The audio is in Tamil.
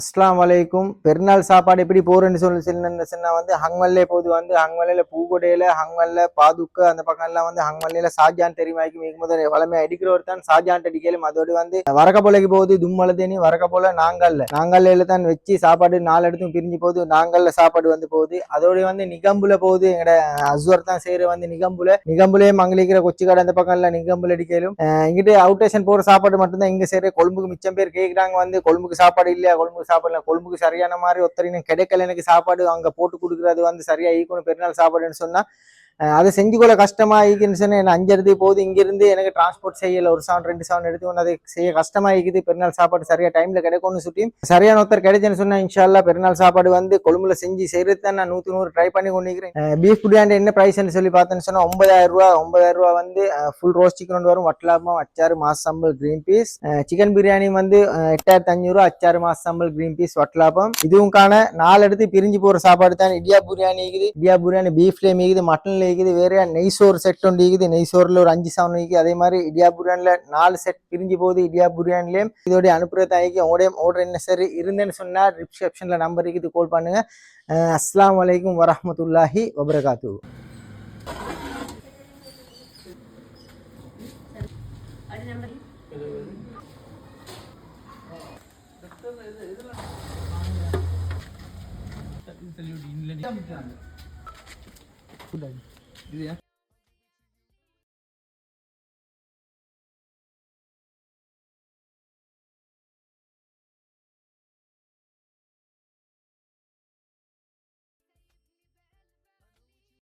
அஸ்ஸலாமு அலைக்கும். பெருநாள் சாப்பாடு எப்படி போறேன்னு சொல்லி சொன்னா வந்து ஹங்வல்லே போது வந்து ஹங்வல்லையில பூகொடையில ஹங்வல்ல பாதுக்க அந்த பக்கம் எல்லாம் வந்து ஹங்வல்லையில ஷாஜான் தெரியுமாய்க்கும் மிக முதல் வளமையா அடிக்கிறவர் தான் ஷாஜான் அடிக்கலும். அதோடு வந்து வரக்கப்போலைக்கு போகுது தும்மலதேனி வரக்கப்போல நாங்கல்ல தான் வச்சு சாப்பாடு 4 இடத்தும் பிரிஞ்சு போகுது. நாங்கல்ல சாப்பாடு வந்து போகுது. அதோட வந்து நிகம்புல போகுது. எங்கட அஸ்வர் தான் செய்யற வந்து நிகம்புலே மங்களிக்கிற கொச்சி கடை அந்த பக்கம் எல்லாம் நிகம்புல அடிக்கலும். இங்கிட்டு அவுட் ஸ்டேஷன் போற சாப்பாடு மட்டும்தான் இங்க செய்யற. கொழும்புக்கு மிச்சம் பேர் கேட்கிறாங்க வந்து கொழும்புக்கு சாப்பாடு இல்லையா, கொழும்புக்கு சாப்பாடுல கொழும்புக்கு சரியான மாதிரி ஒருத்தரின் கிடைக்கல எனக்கு சாப்பாடு அங்க போட்டு கொடுக்குறது வந்து சரியா ஈக்கணும் பெருநாள் சாப்பாடுன்னு சொன்னா அதை செஞ்சுக்கொள்ள கஷ்டமா இருக்குன்னு சொன்னா 5 இடத்துக்கு போகுது. இங்கிருந்து எனக்கு டிரான்ஸ்போர்ட் செய்யல 1 சவுண்ட் 2 சவுண்ட் எடுத்து அதை செய்ய கஷ்டமா இருக்குது. பெருநாள் சாப்பாடு சரியா டைம்ல கிடைக்கும்னு சுட்டி சரியான ஒருத்தர் கிடைச்சேன்னு சொன்னா இன்ஷால்லா பெருநாள் சாப்பாடு வந்து கொழும்புல செஞ்சு செய்யறது தான் நான் 100 ட்ரை பண்ணி கொண்டிருக்கிறேன். பீஃப் பிரியாணி என்ன பிரைஸ்ன்னு சொல்லி பார்த்தேன்னு சொன்னா 9000 ரூபா வந்து ஃபுல் ரோஸ்ட் சிக்கன் வரும், வட்டலாபம், அச்சாறு, மாஸ் சம்பல், கிரீன் பீஸ். சிக்கன் பிரியாணி வந்து 8500 அச்சாறு, மாஸ் சம்பல், கிரீன் பீஸ், வட்டலாபம். இதுவும்கான 4 இடத்து பிரிஞ்சு போற சாப்பாடு தான். இடியா பிரியாணி இருக்குது, இடியா பிரியாணி பீஃப்ல இருக்குது, மட்டன்ல இருக்குது, வேற நெய்சோர் செட் ஒன்று இருக்குது, நெய்சோர்ல ஒரு 5 சவுண்ட் இருக்குது. அதே மாதிரி இடியா பிரியாணில 4 செட் பிரிஞ்சு போகுது. இடியா பிரியாணிலையும் இதோட அனுப்புறதாய்க்கு உங்களுடைய ஆர்டர் என்ன சரி இருந்தேன்னு சொன்னா ரிசப்ஷன்ல நம்பர் இருக்குது, கால் பண்ணுங்க. அஸ்ஸலாமு அலைக்கும் வரஹ்மத்துல்லாஹி வபரகாத்துஹு. இதுயா